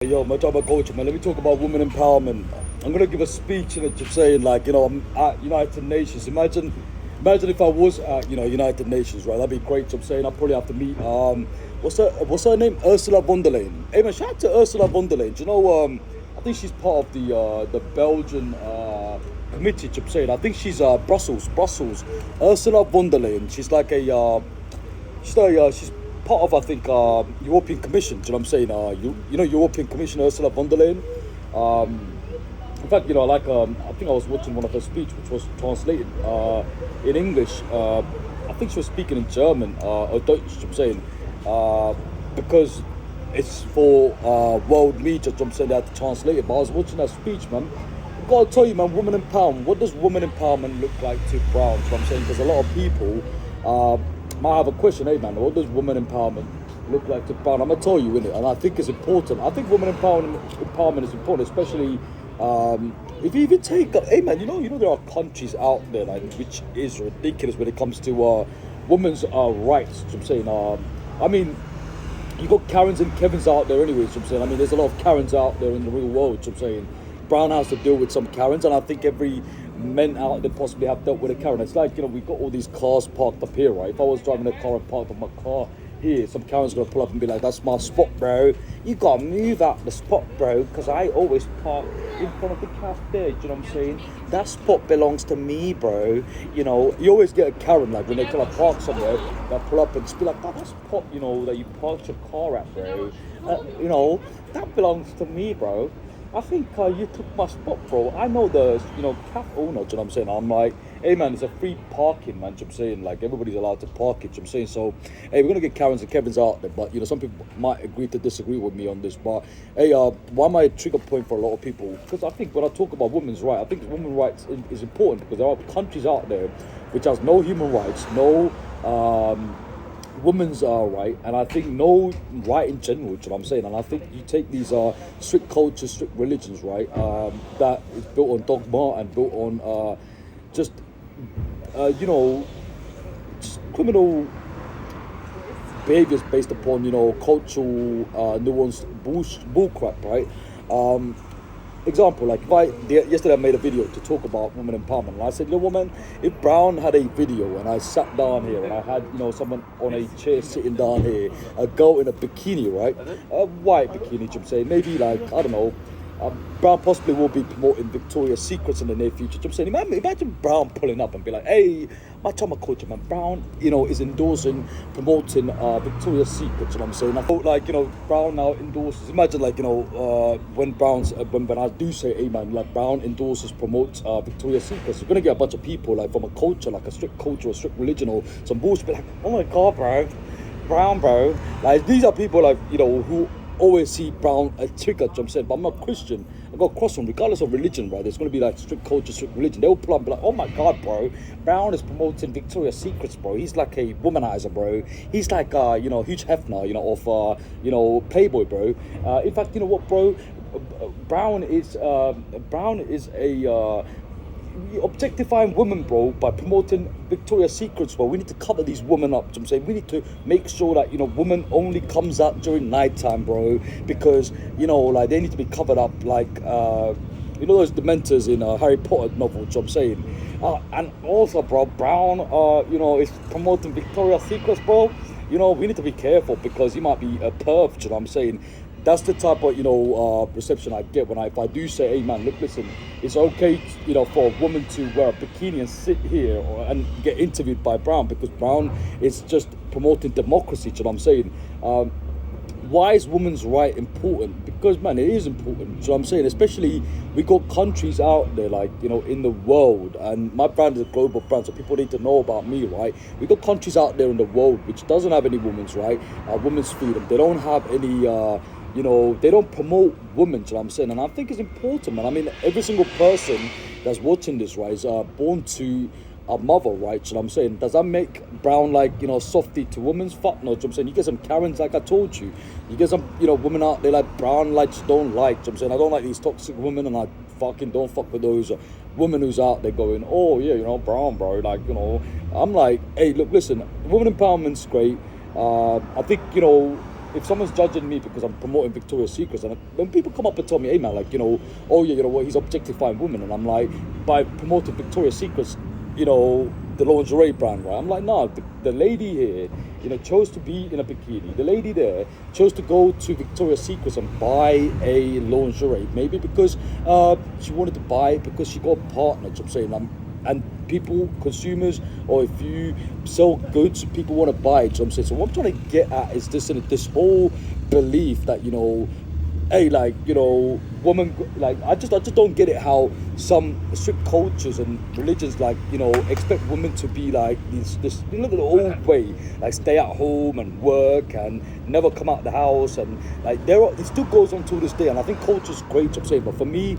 Yo, my job coach, man. Let me talk about women empowerment. I'm gonna give a speech and just saying, like, I'm at United Nations. Imagine if I was at, United Nations, right? That'd be great. I'm saying I'd probably have to meet, what's her name? Ursula von der Leyen. Hey, man, shout out to Ursula von der Leyen. Do you know, I think she's part of the Belgian committee. I'm saying, I think she's Brussels. Ursula von der Leyen. She's like she's part of, I think, European Commission. Do you know what I'm saying? European Commission, Ursula von der Leyen. In fact, I think I was watching one of her speech, which was translated in English. I think she was speaking in German or Deutsch. I'm saying because it's for world media. I'm saying they had to translate it. But I was watching that speech, man. I've got to tell you, man, woman empowerment. What does woman empowerment look like to Brown? So I'm saying because a lot of people might have a question. Hey, man, what does woman empowerment look like to Brown? I'm gonna tell you, innit? And I think it's important. I think women empowerment is important, especially if you even take, hey man, there are countries out there like which is ridiculous when it comes to women's rights. I'm saying, I mean, you got Karens and Kevins out there anyways. I'm saying, I mean, there's a lot of Karens out there in the real world. I'm saying, Brown has to deal with some Karens, and I think every men out there possibly have dealt with a Karen. It's like, we've got all these cars parked up here, right? If I was driving a car and parked up my car here, some Karen's gonna pull up and be like, that's my spot, bro. You gotta move out the spot, bro, because I always park in front of the cafe. Do you know what I'm saying? That spot belongs to me, bro. You always get a Karen, like when they kind of park somewhere, they'll pull up and just be like, oh, that spot, that you parked your car at, bro. That belongs to me, bro. I think you took my spot, bro. I know the, cafe owner, do you know what I'm saying? I'm like, hey, man, it's a free parking, man, do you know what I'm saying? Like, everybody's allowed to park it, do you know what I'm saying? So, hey, we're going to get Karens and Kevins out there, but, some people might agree to disagree with me on this, but, hey, why am I a trigger point for a lot of people? Because I think when I talk about women's rights, I think women's rights is important because there are countries out there which has no human rights, no women's right, and I think no right in general, you know what I'm saying? And I think you take these strict cultures, strict religions, right, that is built on dogma and built on just just criminal behaviors based upon cultural nuanced bullcrap, right? Example, like yesterday I made a video to talk about women empowerment, and I said, woman, if Brown had a video and I sat down here and I had someone on a chair sitting down here, a girl in a bikini, right, a white bikini, I'm saying, maybe like, I don't know, Brown possibly will be promoting Victoria's Secrets in the near future. I'm saying, imagine Brown pulling up and be like, hey, my chama culture, man, Brown, is endorsing, promoting Victoria's Secrets, you know what I'm saying? I thought, like, Brown now endorses, imagine, like, when Brown's, when I do say, hey, man, like, Brown endorses, promotes Victoria's Secrets, you're going to get a bunch of people, like, from a culture, like a strict culture or strict religion or some bullshit, be like, oh my God, bro, Brown, bro. Like, these are people, like, who always see Brown a trigger, you know what I'm saying? But I'm not Christian. I got cross on, regardless of religion, bro. There's going to be like strict culture, strict religion. They'll pull up and be like, oh my God, bro. Brown is promoting Victoria's Secrets, bro. He's like a womanizer, bro. He's like, Hugh Hefner, of Playboy, bro. In fact, you know what, bro? Brown is a objectifying women, bro, by promoting Victoria's Secrets, bro. We need to cover these women up. I'm saying we need to make sure that women only comes out during nighttime, bro, because like they need to be covered up, like those Dementors in Harry Potter novel. Which I'm saying, and also, bro, Brown, is promoting Victoria's Secrets, bro. We need to be careful because he might be a perv. You know what I'm saying? That's the type of reception I get if I do say, hey man, look, listen, it's okay for a woman to wear a bikini and sit here and get interviewed by Brown because Brown is just promoting democracy. You know what I'm saying? Why is women's right important? Because, man, it is important. So I'm saying, especially we got countries out there, like, in the world, and my brand is a global brand, so people need to know about me, right? We got countries out there in the world which doesn't have any women's right, women's freedom. They don't have any, they don't promote women, you know what I'm saying? And I think it's important, man. I mean, every single person that's watching this, right, is born to a mother, right? You know what I'm saying? Does that make Brown like, softy to women's? Fuck no, you know what I'm saying? You get some Karens, like I told you. You get some, women out there like Brown, like, just don't like, you know what I'm saying? I don't like these toxic women, and I fucking don't fuck with those women who's out there going, oh yeah, Brown, bro, like, I'm like, hey, look, listen, women empowerment's great. I think, if someone's judging me because I'm promoting Victoria's Secrets, and when people come up and tell me, hey man, like, oh yeah, he's objectifying women, and I'm like, by promoting Victoria's Secrets, the lingerie brand, right? I'm like, nah, the lady here, chose to be in a bikini. The lady there chose to go to Victoria's Secrets and buy a lingerie, maybe because she wanted to buy it because she got a partner. I'm saying, and people, consumers, or if you sell goods, people want to buy it. So I'm saying, so what I'm trying to get at is this whole belief that hey, like, woman, like, I just don't get it how some strict cultures and religions, like, expect women to be like this look at the old way, like stay at home and work and never come out the house, and like it still goes on till this day. And I think culture's great, I'm saying, but for me,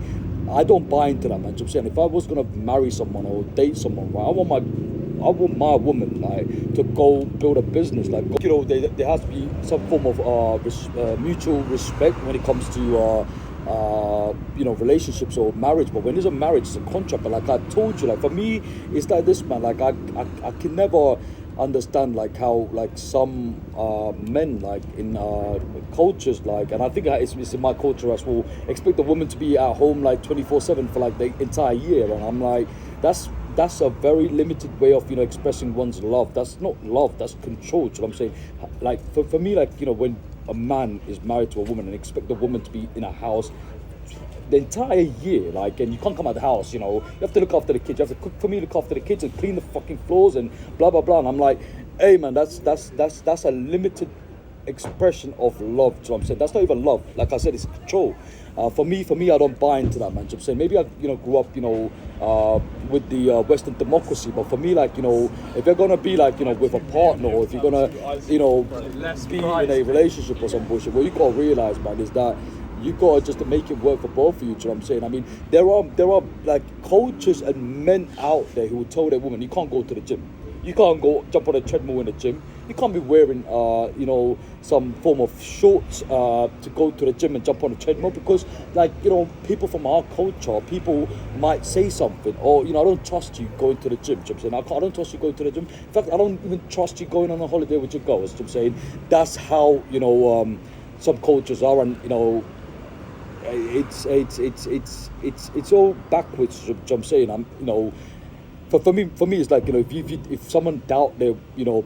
I don't buy into that, man. I'm saying, if I was gonna marry someone or date someone, right, I want my woman, like, to go build a business. Like, there has to be some form of mutual respect when it comes to relationships or marriage. But when there's a marriage, it's a contract. But like I told you, like, for me, it's like this, man. Like, I can never understand like how like some men, like in cultures, like, and I think it's in my culture as well, expect a woman to be at home like 24/7 for like the entire year. And I'm like, that's a very limited way of expressing one's love. That's not love, that's control. You know what I'm saying? Like, for me, like, when a man is married to a woman and expect the woman to be in a house the entire year, like, and you can't come out the house, you have to look after the kids, you have to cook for me, look after the kids and clean the fucking floors and blah blah blah. And I'm like, hey man, that's a limited expression of love. You know what I'm saying? That's not even love. Like I said, it's control. For me, I don't buy into that, man. You know what I'm saying? Maybe I, grew up, with the Western democracy, but for me, like, if you're gonna be like, with a partner, or if you're gonna, be in a relationship or some bullshit, what you gotta realize, man, is that you gotta just make it work for both of you. Do you know what I'm saying? I mean, there are like cultures and men out there who will tell their woman, you can't go to the gym. You can't go jump on a treadmill in the gym. You can't be wearing, some form of shorts to go to the gym and jump on a treadmill, because, like, people from our culture, people might say something, or, I don't trust you going to the gym. You know what I'm saying? I don't trust you going to the gym. In fact, I don't even trust you going on a holiday with your girls. You know what I'm saying? That's how, some cultures are, and, it's all backwards. You know what I'm saying? For me, it's like, if someone doubt their,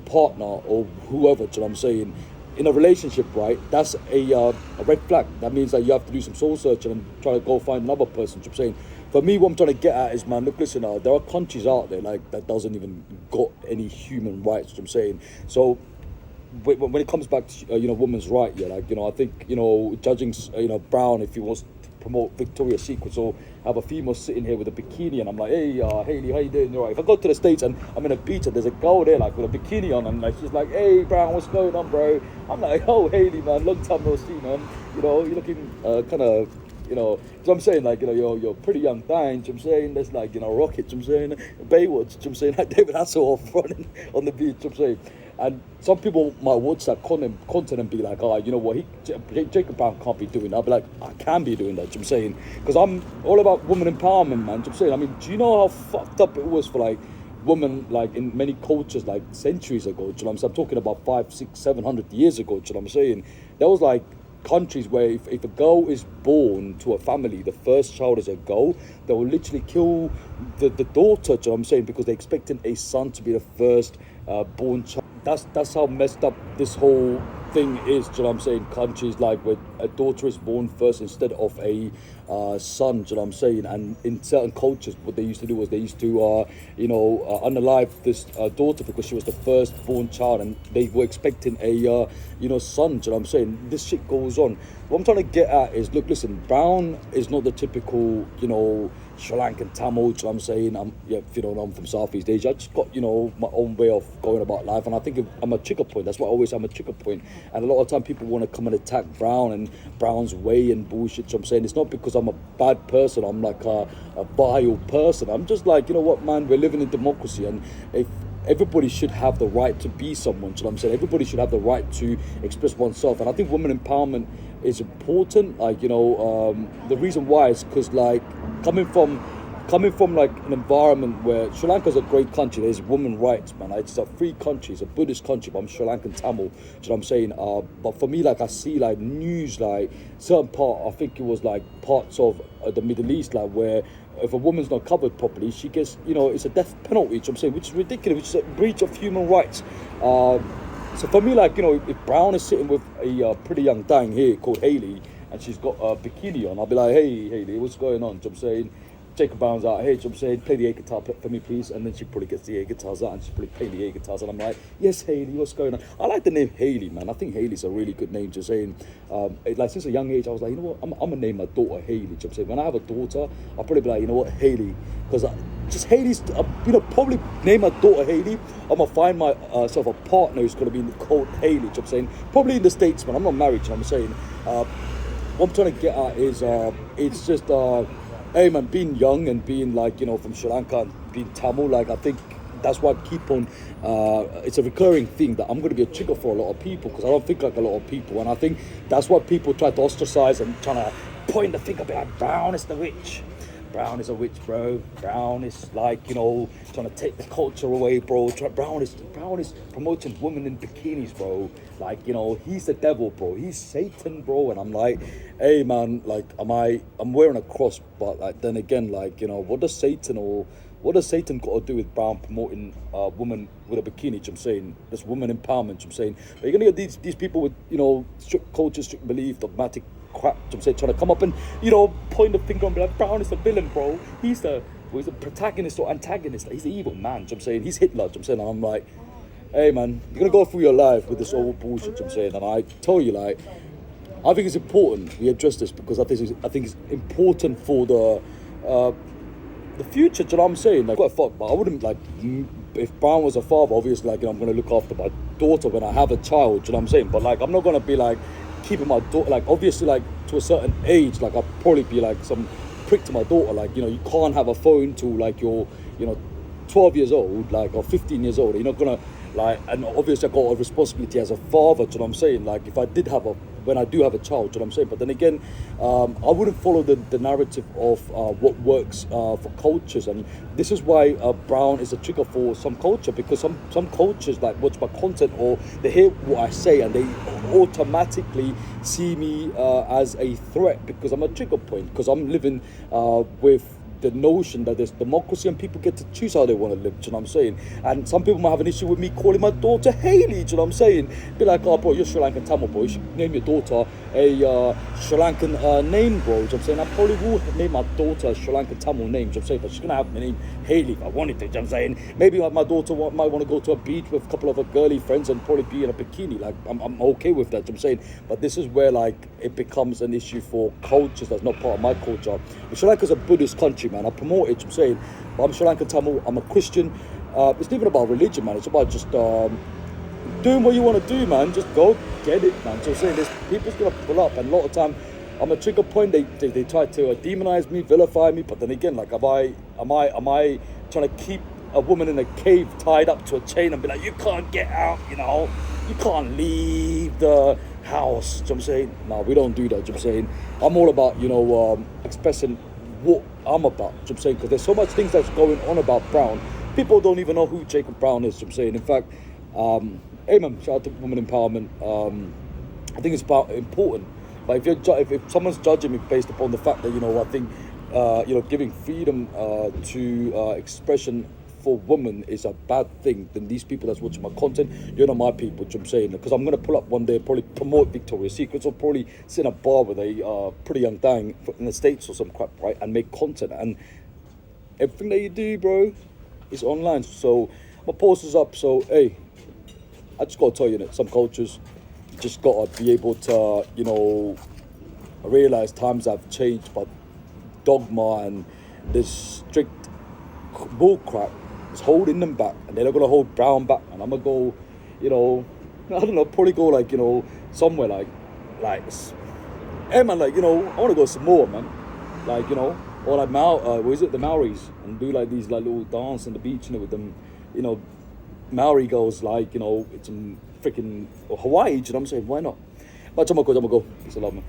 partner or whoever, you know what I'm saying, in a relationship, right, that's a red flag. That means that you have to do some soul searching and try to go find another person. You know what I'm saying? For me, what I'm trying to get at is, man, look, listen, there are countries out there, like, that doesn't even got any human rights. You know what I'm saying? So when it comes back to, women's right, yeah, like, I think, judging, Brown, if he wants to promote Victoria's Secrets, or have a female sitting here with a bikini, and I'm like, hey, Hayley, how you doing? You're right. If I go to the States and I'm in a beach and there's a girl there, like, with a bikini on, and like, she's like, hey, Brown, what's going on, bro? I'm like, oh, Hayley, man, long time no see, man. You're looking kind of, so I'm saying, like, you're pretty young thing. I'm saying there's like, Rockets. I'm saying Baywatch. I'm saying like David Hasselhoff running on the beach. I'm saying. And some people might watch that content and be like, oh, you know what, Jacob Brown can't be doing that. I'll be like, I can be doing that, you know what I'm saying? Because I'm all about woman empowerment, man, you know what I'm saying? I mean, do you know how fucked up it was for, like, women, like, in many cultures, like, centuries ago, you know what I'm saying? I'm talking about 500, 600, 700 years ago, you know what I'm saying? There was, like, countries where if a girl is born to a family, the first child is a girl, they will literally kill the daughter, you know what I'm saying? Because they're expecting a son to be the first born child. That's how messed up this whole thing is, you know what I'm saying? Countries like where a daughter is born first instead of a son, you know what I'm saying? And in certain cultures, what they used to do was they used to, unalive this daughter because she was the first born child, and they were expecting a, son, you know what I'm saying? This shit goes on. What I'm trying to get at is, look, listen, Brown is not the typical, Sri Lankan Tamil, you know what I'm saying? If you don't know, I'm from Southeast Asia. I just got, my own way of going about life, and I think I'm a trigger point. That's why I always say I'm a trigger point. And a lot of time people want to come and attack Brown and Brown's way and bullshit. So I'm saying it's not because I'm a bad person. I'm like a vile person. I'm just like, you know what, man? We're living in democracy, and if everybody should have the right to be someone. You know what I'm saying? Everybody should have the right to express oneself, and I think women empowerment is important. Like, the reason why is because, like, coming from coming from like an environment where Sri Lanka's a great country, there's women rights, man. It's a free country, it's a Buddhist country, but I'm Sri Lankan Tamil. Do you know what I'm saying? But for me, like I see like news, like certain part, I think it was like parts of the Middle East, like where if a woman's not covered properly, she gets, it's a death penalty. You know what I'm saying, which is ridiculous, which is a breach of human rights. So for me, like, if Brown is sitting with a pretty young dang here called Hayley, and she's got a bikini on, I'll be like, hey, Hayley, what's going on? Do you know what I'm saying? Jacob Brown's out, hey, do you know what I'm saying? Play the air guitar for me, please. And then she probably gets the air guitars out and she's probably playing the air guitars. And I'm like, yes, Hayley, what's going on? I like the name Hayley, man. I think Hayley's a really good name. Just saying, like since a young age, I was like, you know what? I'm going to name my daughter Hayley. Do you know what I'm saying? When I have a daughter, I'll probably be like, you know what, Hayley. Because just Hayley's, probably name my daughter Hayley. I'm going to find myself a partner who's going to be called Hayley. Do you know what I'm saying? Probably in the States, man. I'm not married, you know what I'm saying? What I'm trying to get at is, it's just, hey man, being young and being like, from Sri Lanka and being Tamil, like I think that's why I keep on, it's a recurring thing that I'm going to be a trigger for a lot of people because I don't think like a lot of people. And I think that's why people try to ostracize and trying to point the finger behind Brown is the witch. Brown is a witch, bro. Brown is like, trying to take the culture away, bro. Brown is promoting women in bikinis, bro. Like, he's the devil, bro. He's Satan, bro. And I'm like, hey, man, like, I'm wearing a cross, but like, then again, like, what does Satan got to do with Brown promoting women with a bikini? You know what I'm saying? This woman empowerment, you know what I'm saying? But you're going to get these people with, strict culture, strict belief, dogmatic crap, I'm saying, trying to come up and, point the finger and be like, Brown is the villain, bro. He's the protagonist or antagonist. He's the evil man, I'm saying. He's Hitler, I'm saying. And I'm like, hey, man, you're going to go through your life with this old bullshit, I'm saying. And I tell you, like, I think it's important we address this because I think it's important for the future, do you know what I'm saying? Like, fuck, but I wouldn't, like, if Brown was a father, obviously, like, I'm going to look after my daughter when I have a child, do you know what I'm saying? But, like, I'm not going to be, like, keeping my daughter, like, obviously, like, to a certain age, like, I'll probably be, like, some prick to my daughter, like, you can't have a phone till, like, you're, 12 years old, like, or 15 years old. You're not gonna, like, and obviously I got a responsibility as a father, do you know what I'm saying? Like, if I did have when I do have a child, do you know what I'm saying? But then again, I wouldn't follow the narrative of what works for cultures, and this is why Brown is a trigger for some culture, because some cultures, like, watch my content or they hear what I say and they automatically see me as a threat because I'm a trigger point, because I'm living with the notion that there's democracy and people get to choose how they want to live, do you know what I'm saying? And some people might have an issue with me calling my daughter Hayley, do you know what I'm saying? Be like, oh bro, you're Sri Lankan Tamil, bro, you should name your daughter a Sri Lankan name, bro, do you know what I'm saying? I probably will name my daughter a Sri Lankan Tamil name, do you know what I'm saying? But she's going to have the name Hayley if I wanted to, do you know what I'm saying? Maybe my daughter might want to go to a beach with a couple of her girly friends and probably be in a bikini, like, I'm okay with that, do you know what I'm saying? But this is where, like, it becomes an issue for cultures that's not part of my culture. But Sri Lanka's a Buddhist country, man. I promote it, I'm saying, but I'm Sri Lankan Tamil, I'm a Christian. It's not even about religion, man. It's about just doing what you want to do, man. Just go get it, man. So I'm saying, there's people's gonna pull up, and a lot of time I'm a trigger point. They try to demonize me, vilify me, but then again, like, am I trying to keep a woman in a cave tied up to a chain and be like, you can't get out, you can't leave the house, do you know what I'm saying? No, we don't do that, do you know what I'm saying? I'm all about, expressing what I'm about, do you know what I'm saying? Because there's so much things that's going on about Brown. People don't even know who Jacob Brown is, do you know what I'm saying? In fact, hey man, shout out to women empowerment. I think it's important. But if someone's judging me based upon the fact that, I think, giving freedom to expression for women is a bad thing, then these people that's watching my content, you're not my people, do you know what I'm saying? Because I'm going to pull up one day and probably promote Victoria's Secrets, or probably sit in a bar with a pretty young dang in the States or some crap, right? And make content. And everything that you do, bro, is online. So my post is up. So, hey, I just got to tell you that some cultures just got to be able to, realize times have changed, but dogma and this strict bullcrap is holding them back, and they're not gonna hold Brown back. And I'm gonna go, I don't know, probably go like, somewhere like, hey man, like, I want to go Samoa, man, like, or like the Maoris, and do like these like little dance on the beach, with them, Maori girls, like, it's freaking Hawaii, do you know what I'm saying? Why not? But I'm gonna go. It's a lot, man.